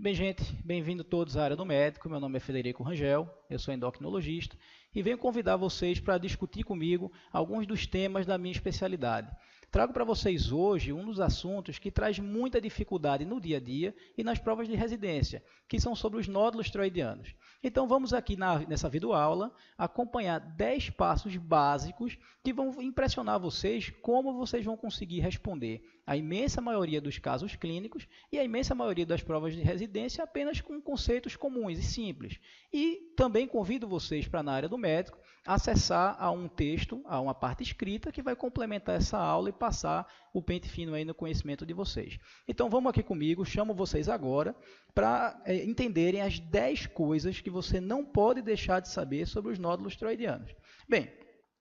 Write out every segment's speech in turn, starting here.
Bem, gente, bem-vindo todos à área do médico. Meu nome é Federico Rangel, eu sou endocrinologista e venho convidar vocês para discutir comigo alguns dos temas da minha especialidade. Trago para vocês hoje um dos assuntos que traz muita dificuldade no dia a dia e nas provas de residência, que são sobre os nódulos tiroidianos. Então vamos aqui nessa videoaula acompanhar 10 passos básicos que vão impressionar vocês como vocês vão conseguir responder a imensa maioria dos casos clínicos e a imensa maioria das provas de residência apenas com conceitos comuns e simples. E também convido vocês para, na área do médico, acessar a um texto, a uma parte escrita que vai complementar essa aula e passar o pente fino aí no conhecimento de vocês. Então vamos aqui comigo, chamo vocês agora para entenderem as 10 coisas que você não pode deixar de saber sobre os nódulos tiroidianos. Bem,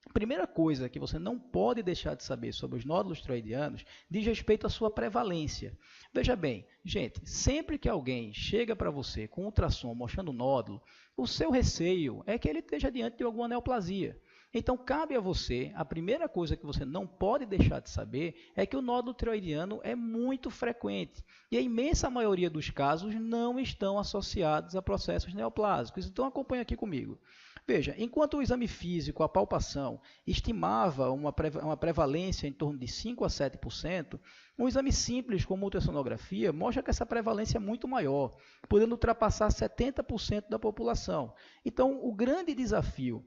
a primeira coisa que você não pode deixar de saber sobre os nódulos tiroidianos diz respeito à sua prevalência. Veja bem, gente, sempre que alguém chega para você com ultrassom mostrando nódulo, o seu receio é que ele esteja diante de alguma neoplasia. Então, cabe a você, a primeira coisa que você não pode deixar de saber é que o nódulo tiroidiano é muito frequente e a imensa maioria dos casos não estão associados a processos neoplásicos. Então, acompanhe aqui comigo. Veja, enquanto o exame físico, a palpação, estimava uma prevalência em torno de 5 a 7%, um exame simples como ultrassonografia mostra que essa prevalência é muito maior, podendo ultrapassar 70% da população. Então, o grande desafio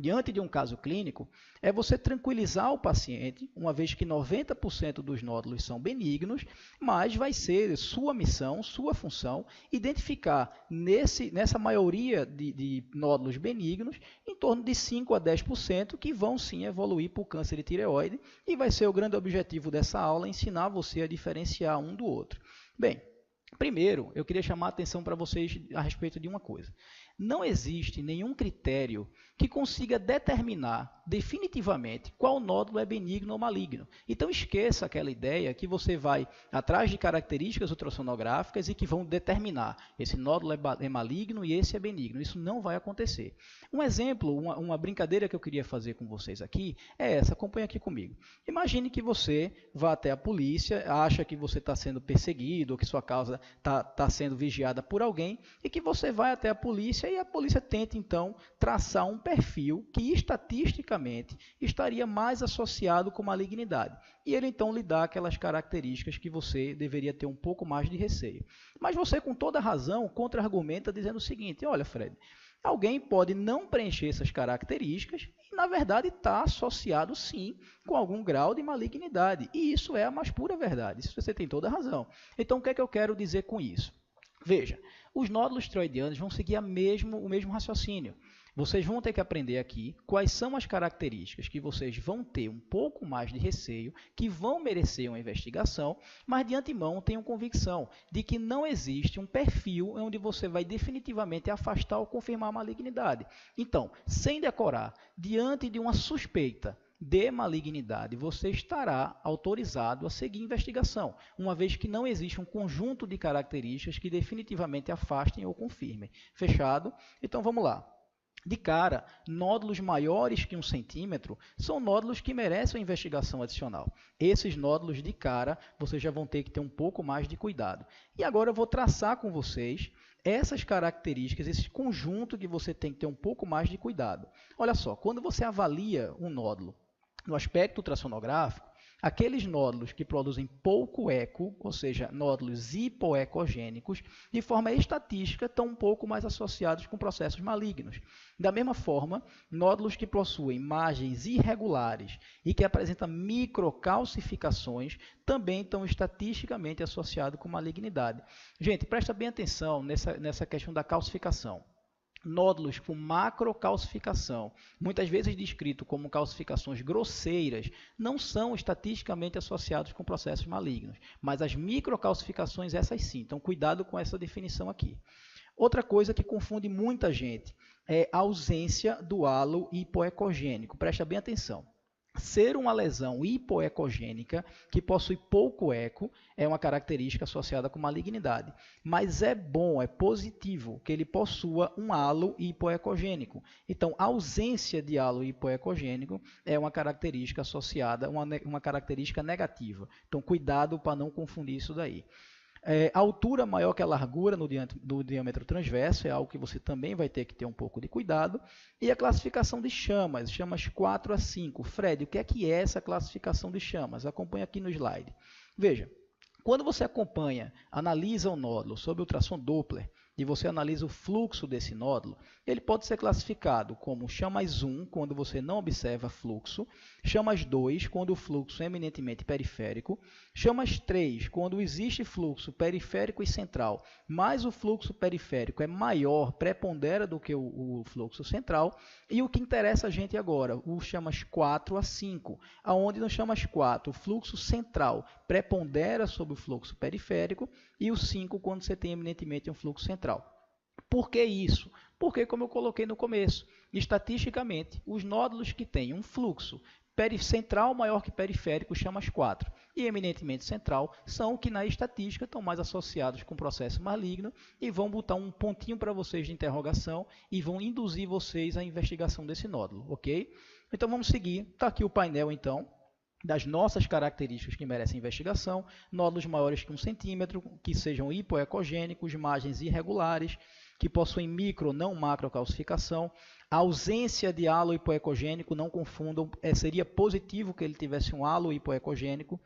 diante de um caso clínico, é você tranquilizar o paciente, uma vez que 90% dos nódulos são benignos, mas vai ser sua missão, sua função, identificar nessa maioria de nódulos benignos, em torno de 5 a 10% que vão sim evoluir para o câncer de tireoide, e vai ser o grande objetivo dessa aula, ensinar você a diferenciar um do outro. Bem, primeiro, eu queria chamar a atenção para vocês a respeito de uma coisa. Não existe nenhum critério que consiga determinar definitivamente qual nódulo é benigno ou maligno. Então esqueça aquela ideia que você vai atrás de características ultrassonográficas e que vão determinar esse nódulo é maligno e esse é benigno. Isso não vai acontecer. Um exemplo, uma brincadeira que eu queria fazer com vocês aqui é essa, acompanhe aqui comigo. Imagine que você vá até a polícia, acha que você está sendo perseguido ou que sua causa está sendo vigiada por alguém e que você vai até a polícia e a polícia tenta, então, traçar um perfil que, estatisticamente, estaria mais associado com malignidade. E ele, então, lhe dá aquelas características que você deveria ter um pouco mais de receio. Mas você, com toda razão, contra-argumenta dizendo o seguinte: olha, Fred, alguém pode não preencher essas características e, na verdade, está associado, sim, com algum grau de malignidade. E isso é a mais pura verdade. Isso você tem toda razão. Então, o que é que eu quero dizer com isso? Veja, os nódulos tiroidianos vão seguir o mesmo raciocínio. Vocês vão ter que aprender aqui quais são as características que vocês vão ter um pouco mais de receio, que vão merecer uma investigação, mas de antemão tenham convicção de que não existe um perfil onde você vai definitivamente afastar ou confirmar a malignidade. Então, sem decorar, diante de uma suspeita de malignidade, você estará autorizado a seguir investigação, uma vez que não existe um conjunto de características que definitivamente afastem ou confirmem. Fechado? Então vamos lá. De cara, nódulos maiores que 1 centímetro são nódulos que merecem uma investigação adicional. Esses nódulos, de cara, vocês já vão ter que ter um pouco mais de cuidado. E agora eu vou traçar com vocês essas características, esse conjunto que você tem que ter um pouco mais de cuidado. Olha só, quando você avalia um nódulo no aspecto ultrassonográfico, aqueles nódulos que produzem pouco eco, ou seja, nódulos hipoecogênicos, de forma estatística estão um pouco mais associados com processos malignos. Da mesma forma, nódulos que possuem margens irregulares e que apresentam microcalcificações também estão estatisticamente associados com malignidade. Gente, presta bem atenção nessa questão da calcificação. Nódulos com macrocalcificação, muitas vezes descrito como calcificações grosseiras, não são estatisticamente associados com processos malignos, mas as microcalcificações, essas sim. Então, cuidado com essa definição aqui. Outra coisa que confunde muita gente é a ausência do halo hipoecogênico. Presta bem atenção. Ser uma lesão hipoecogênica que possui pouco eco é uma característica associada com malignidade, mas é bom, é positivo que ele possua um halo hipoecogênico. Então, a ausência de halo hipoecogênico é uma característica associada, uma característica negativa. Então, cuidado para não confundir isso daí. Altura maior que a largura do diâmetro transverso, é algo que você também vai ter que ter um pouco de cuidado. E a classificação de chamas 4 a 5. Fred, o que é essa classificação de chamas? Acompanhe aqui no slide. Veja, quando você analisa o nódulo sob ultrassom Doppler, e você analisa o fluxo desse nódulo, ele pode ser classificado como chamas 1, quando você não observa fluxo, chamas 2, quando o fluxo é eminentemente periférico, chamas 3, quando existe fluxo periférico e central, mas o fluxo periférico é maior, prepondera do que o fluxo central, e o que interessa a gente agora, o chamas 4 a 5, onde no chamas 4 o fluxo central prepondera sobre o fluxo periférico, e o 5 quando você tem eminentemente um fluxo central. Por que isso? Porque, como eu coloquei no começo, estatisticamente, os nódulos que têm um fluxo central maior que periférico, chamas 4, e eminentemente central, são que na estatística estão mais associados com processo maligno e vão botar um pontinho para vocês de interrogação e vão induzir vocês à investigação desse nódulo, ok? Então vamos seguir, está aqui o painel então, das nossas características que merecem investigação, nódulos maiores que 1 centímetro, que sejam hipoecogênicos, margens irregulares, que possuem micro, não macrocalcificação, a ausência de halo hipoecogênico, não confundam, seria positivo que ele tivesse um halo hipoecogênico,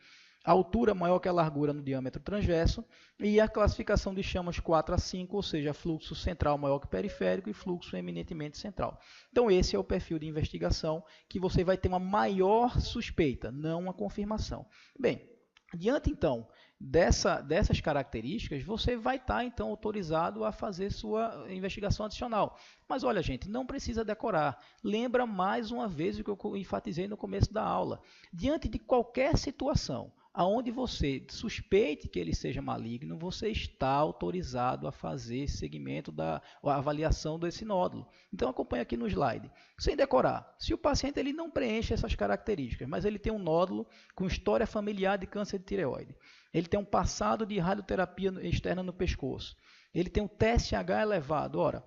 a altura maior que a largura no diâmetro transverso e a classificação de chamas 4 a 5, ou seja, fluxo central maior que periférico e fluxo eminentemente central. Então, esse é o perfil de investigação que você vai ter uma maior suspeita, não uma confirmação. Bem, diante, então, dessas características, você vai estar, então, autorizado a fazer sua investigação adicional. Mas, olha, gente, não precisa decorar. Lembra mais uma vez o que eu enfatizei no começo da aula. Diante de qualquer situação aonde você suspeite que ele seja maligno, você está autorizado a fazer segmento a avaliação desse nódulo. Então, acompanhe aqui no slide. Sem decorar, se o paciente ele não preenche essas características, mas ele tem um nódulo com história familiar de câncer de tireoide, ele tem um passado de radioterapia externa no pescoço, ele tem um TSH elevado, ora,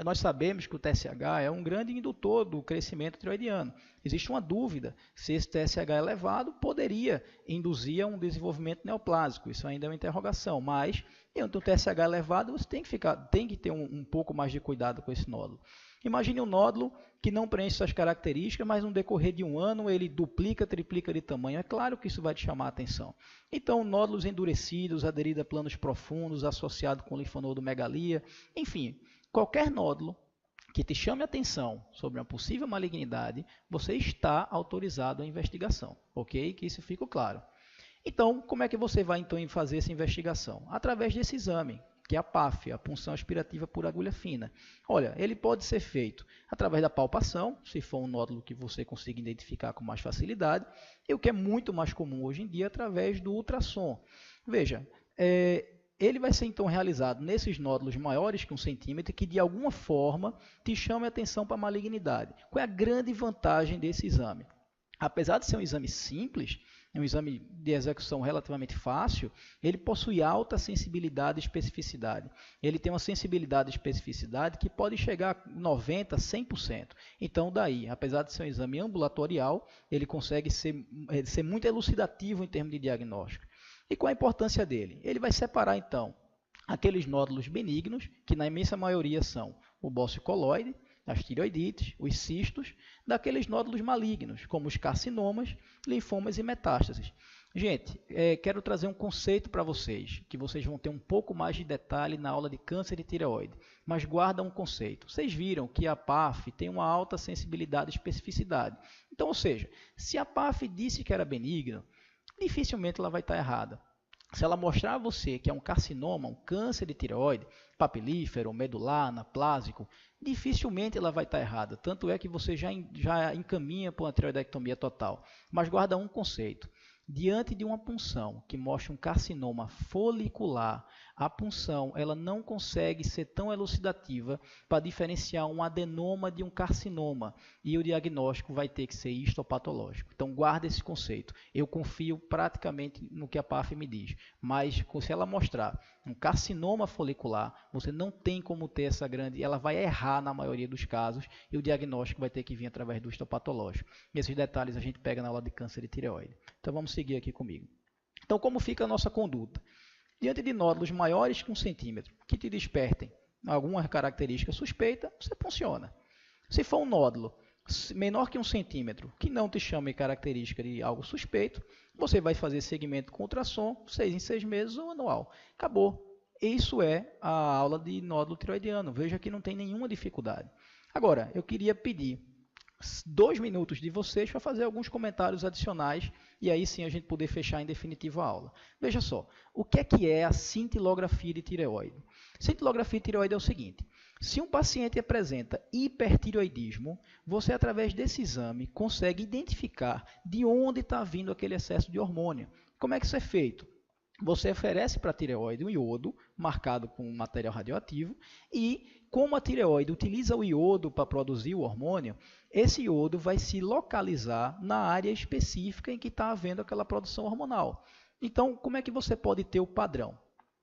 nós sabemos que o TSH é um grande indutor do crescimento tiroidiano. Existe uma dúvida se esse TSH elevado poderia induzir a um desenvolvimento neoplásico. Isso ainda é uma interrogação, mas entre o TSH elevado você tem que ter um pouco mais de cuidado com esse nódulo. Imagine um nódulo que não preenche suas características, mas no decorrer de um ano ele duplica, triplica de tamanho. É claro que isso vai te chamar a atenção. Então, nódulos endurecidos, aderidos a planos profundos, associados com linfonodomegalia, enfim, qualquer nódulo que te chame a atenção sobre uma possível malignidade, você está autorizado à investigação, ok? Que isso fique claro. Então, como é que você vai então fazer essa investigação? Através desse exame, que é a PAF, a punção aspirativa por agulha fina. Olha, ele pode ser feito através da palpação, se for um nódulo que você consiga identificar com mais facilidade, e o que é muito mais comum hoje em dia, através do ultrassom. Veja, ele vai ser então realizado nesses nódulos maiores que 1 centímetro que de alguma forma te chame a atenção para a malignidade. Qual é a grande vantagem desse exame? Apesar de ser um exame simples, é um exame de execução relativamente fácil, ele possui alta sensibilidade e especificidade. Ele tem uma sensibilidade e especificidade que pode chegar a 90%, 100%. Então, daí, apesar de ser um exame ambulatorial, ele consegue ser muito elucidativo em termos de diagnóstico. E qual a importância dele? Ele vai separar, então, aqueles nódulos benignos, que na imensa maioria são o bócio coloide, as tireoidites, os cistos, daqueles nódulos malignos, como os carcinomas, linfomas e metástases. Gente, quero trazer um conceito para vocês, que vocês vão ter um pouco mais de detalhe na aula de câncer de tireoide, mas guarda um conceito. Vocês viram que a PAF tem uma alta sensibilidade e especificidade. Então, ou seja, se a PAF disse que era benigno, dificilmente ela vai estar errada. Se ela mostrar a você que é um carcinoma, um câncer de tireoide, papilífero, medular, anaplásico, dificilmente ela vai estar errada. Tanto é que você já encaminha para uma tireoidectomia total. Mas guarda um conceito. Diante de uma punção que mostra um carcinoma folicular, a punção ela não consegue ser tão elucidativa para diferenciar um adenoma de um carcinoma e o diagnóstico vai ter que ser histopatológico. Então guarda esse conceito. Eu confio praticamente no que a PAF me diz, mas se ela mostrar um carcinoma folicular, você não tem como ter essa grande, ela vai errar na maioria dos casos e o diagnóstico vai ter que vir através do histopatológico. Esses detalhes a gente pega na aula de câncer de tireoide. Então vamos seguir aqui comigo. Então como fica a nossa conduta? Diante de nódulos maiores que 1 centímetro, que te despertem alguma característica suspeita, você funciona. Se for um nódulo menor que 1 centímetro, que não te chame característica de algo suspeito, você vai fazer segmento com ultrassom 6 em 6 meses ou anual. Acabou. Isso é a aula de nódulo tiroidiano. Veja que não tem nenhuma dificuldade. Agora, eu queria pedir 2 minutos de vocês para fazer alguns comentários adicionais e aí sim a gente poder fechar em definitivo a aula. Veja só, o que é a cintilografia de tireoide? Cintilografia de tireoide é o seguinte: se um paciente apresenta hipertireoidismo, você através desse exame consegue identificar de onde está vindo aquele excesso de hormônio. Como é que isso é feito? Você oferece para a tireoide um iodo marcado com material radioativo e, como a tireoide utiliza o iodo para produzir o hormônio, esse iodo vai se localizar na área específica em que está havendo aquela produção hormonal. Então, como é que você pode ter o padrão?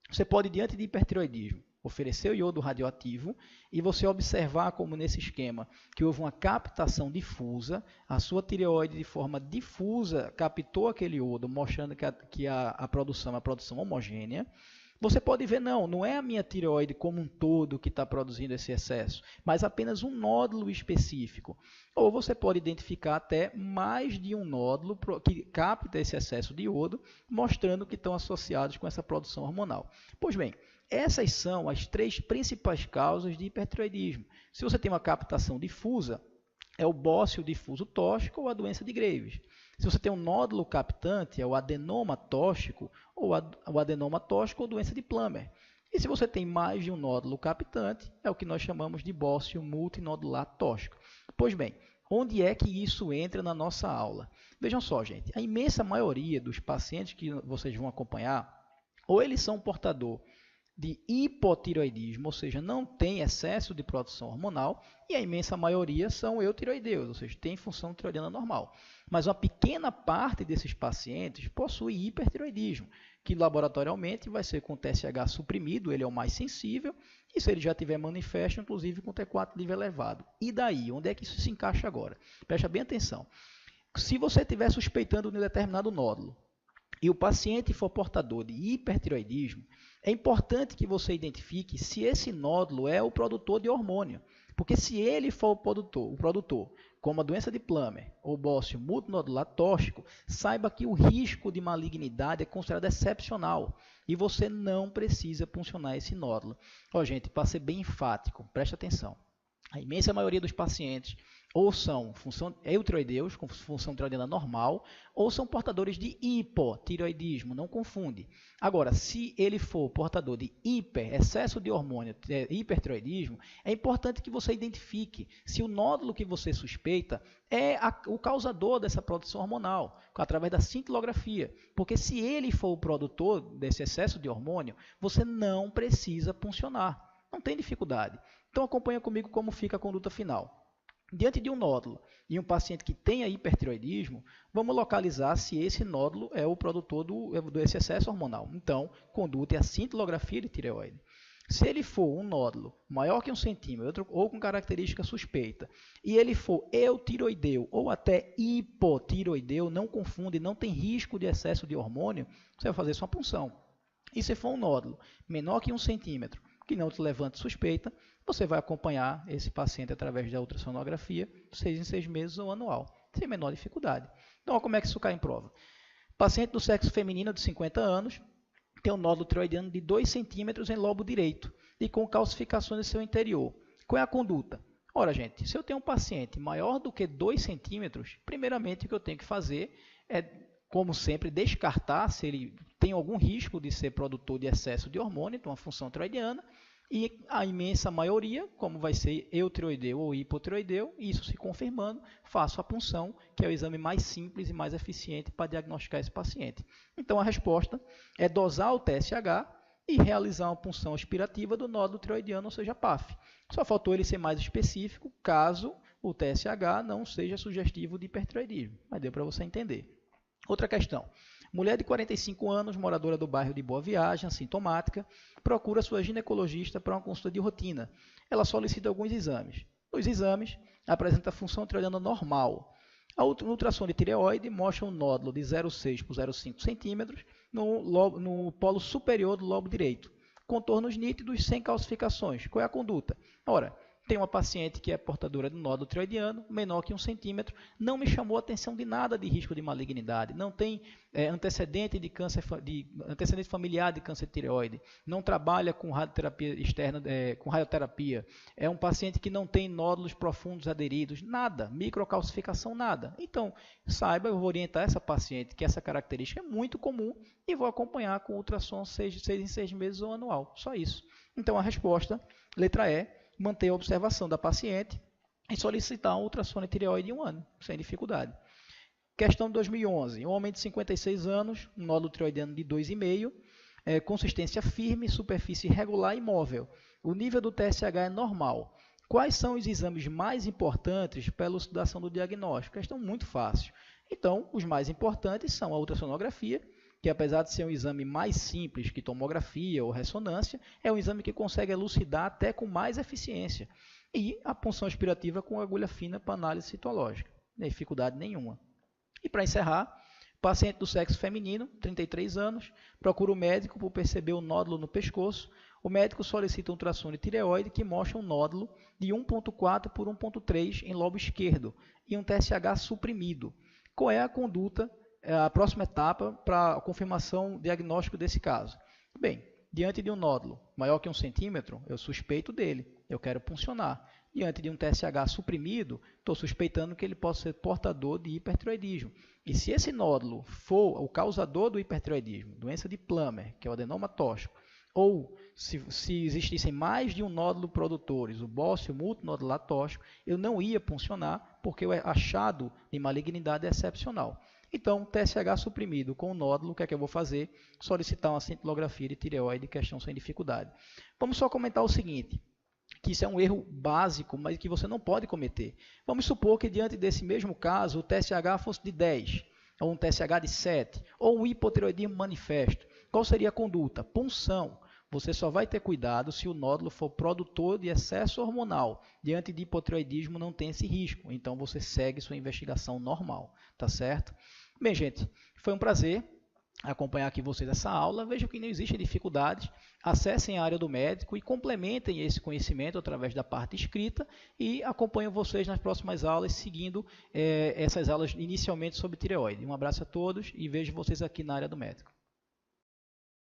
Você pode, diante de hipertireoidismo, oferecer o iodo radioativo e você observar como nesse esquema que houve uma captação difusa, a sua tireoide de forma difusa captou aquele iodo, mostrando que a produção é uma produção homogênea. Você pode ver, não é a minha tireoide como um todo que está produzindo esse excesso, mas apenas um nódulo específico. Ou você pode identificar até mais de um nódulo que capta esse excesso de iodo, mostrando que estão associados com essa produção hormonal. Pois bem, essas são as 3 principais causas de hipertireoidismo. Se você tem uma captação difusa, é o bócio difuso tóxico ou a doença de Graves. Se você tem um nódulo captante, é o adenoma tóxico ou o adenoma tóxico ou doença de Plummer. E se você tem mais de um nódulo captante, é o que nós chamamos de bócio multinodular tóxico. Pois bem, onde é que isso entra na nossa aula? Vejam só, gente, a imensa maioria dos pacientes que vocês vão acompanhar, ou eles são portador de hipotireoidismo, ou seja, não tem excesso de produção hormonal, e a imensa maioria são eutireoideus, ou seja, tem função tiroidiana normal. Mas uma pequena parte desses pacientes possui hipertireoidismo, que laboratorialmente vai ser com TSH suprimido, ele é o mais sensível, e se ele já tiver manifesto, inclusive com T4 livre elevado. E daí, onde é que isso se encaixa agora? Presta bem atenção. Se você estiver suspeitando de um determinado nódulo, e o paciente for portador de hipertireoidismo, é importante que você identifique se esse nódulo é o produtor de hormônio. Porque se ele for o produtor, como a doença de Plummer ou bócio multinodular tóxico, saiba que o risco de malignidade é considerado excepcional e você não precisa puncionar esse nódulo. Ó, gente, para ser bem enfático, preste atenção. A imensa maioria dos pacientes ou são eutireoideus, com função tiroidiana normal, ou são portadores de hipotireoidismo, não confunde. Agora, se ele for portador de excesso de hormônio, hipertireoidismo, é importante que você identifique se o nódulo que você suspeita é o causador dessa produção hormonal, através da cintilografia. Porque se ele for o produtor desse excesso de hormônio, você não precisa puncionar, não tem dificuldade. Então acompanha comigo como fica a conduta final. Diante de um nódulo e um paciente que tenha hipertireoidismo, vamos localizar se esse nódulo é o produtor desse excesso hormonal. Então, conduta é a cintilografia de tireoide. Se ele for um nódulo maior que 1 centímetro ou com característica suspeita, e ele for eutireoideu ou até hipotireoideu, não confunde, não tem risco de excesso de hormônio, você vai fazer sua punção. E se for um nódulo menor que 1 centímetro, que não te levante suspeita, você vai acompanhar esse paciente através da ultrassonografia 6 em 6 meses ou anual, sem menor dificuldade. Então, como é que isso cai em prova? Paciente do sexo feminino de 50 anos, tem um nódulo tireoidiano de 2 centímetros em lobo direito e com calcificações no seu interior. Qual é a conduta? Ora, gente, se eu tenho um paciente maior do que 2 centímetros, primeiramente o que eu tenho que fazer é, como sempre, descartar se ele tem algum risco de ser produtor de excesso de hormônio, então uma função tiroidiana, e a imensa maioria, como vai ser eutireoideu ou hipotireoideu, isso se confirmando, faço a punção, que é o exame mais simples e mais eficiente para diagnosticar esse paciente. Então a resposta é dosar o TSH e realizar uma punção aspirativa do nódulo tireoidiano, ou seja, PAF. Só faltou ele ser mais específico, caso o TSH não seja sugestivo de hipertireoidismo, mas deu para você entender. Outra questão. Mulher de 45 anos, moradora do bairro de Boa Viagem, assintomática, procura sua ginecologista para uma consulta de rotina. Ela solicita alguns exames. Nos exames, apresenta função tiroidiana normal. No ultrassom de tireoide mostra um nódulo de 0,6 por 0,5 centímetros no polo superior do lobo direito. Contornos nítidos, sem calcificações. Qual é a conduta? Ora, tem uma paciente que é portadora de nódulo tireoidiano, menor que 1 centímetro, não me chamou a atenção de nada de risco de malignidade, não tem antecedente de câncer, antecedente familiar de câncer de tireoide, não trabalha com radioterapia externa, com radioterapia, é um paciente que não tem nódulos profundos aderidos, nada, microcalcificação, nada. Então, saiba, eu vou orientar essa paciente que essa característica é muito comum e vou acompanhar com ultrassom 6 em 6 meses ou anual, só isso. Então, a resposta, letra E, manter a observação da paciente e solicitar um ultrassom de tireoide em 1 ano, sem dificuldade. Questão de 2011. Um homem de 56 anos, um nódulo tireoidiano de 2,5, consistência firme, superfície irregular e móvel. O nível do TSH é normal. Quais são os exames mais importantes para a elucidação do diagnóstico? Questão muito fácil. Então, os mais importantes são a ultrassonografia, que apesar de ser um exame mais simples que tomografia ou ressonância, é um exame que consegue elucidar até com mais eficiência. E a punção aspirativa com agulha fina para análise citológica. Não tem dificuldade nenhuma. E para encerrar, paciente do sexo feminino, 33 anos, procura o médico por perceber o nódulo no pescoço. O médico solicita um ultrassom de tireoide que mostra um nódulo de 1,4 por 1,3 em lobo esquerdo e um TSH suprimido. Qual é a conduta, a próxima etapa para a confirmação diagnóstico desse caso? Bem, diante de um nódulo maior que 1 centímetro, eu suspeito dele, eu quero puncionar. Diante de um TSH suprimido, estou suspeitando que ele possa ser portador de hipertireoidismo. E se esse nódulo for o causador do hipertireoidismo, doença de Plummer, que é o adenoma tóxico, ou se existissem mais de um nódulo produtores, o bócio multinodular tóxico, eu não ia puncionar, porque o achado de malignidade é excepcional. Então, TSH suprimido com o nódulo, o que é que eu vou fazer? Solicitar uma cintilografia de tireoide, questão sem dificuldade. Vamos só comentar o seguinte, que isso é um erro básico, mas que você não pode cometer. Vamos supor que diante desse mesmo caso, o TSH fosse de 10, ou um TSH de 7, ou um hipotireoidismo manifesto. Qual seria a conduta? Punção. Você só vai ter cuidado se o nódulo for produtor de excesso hormonal. Diante de hipotireoidismo não tem esse risco, então você segue sua investigação normal, tá certo? Bem, gente, foi um prazer acompanhar aqui vocês essa aula. Vejam que não existe dificuldades. Acessem a área do médico e complementem esse conhecimento através da parte escrita e acompanho vocês nas próximas aulas, seguindo essas aulas inicialmente sobre tireoide. Um abraço a todos e vejo vocês aqui na área do médico.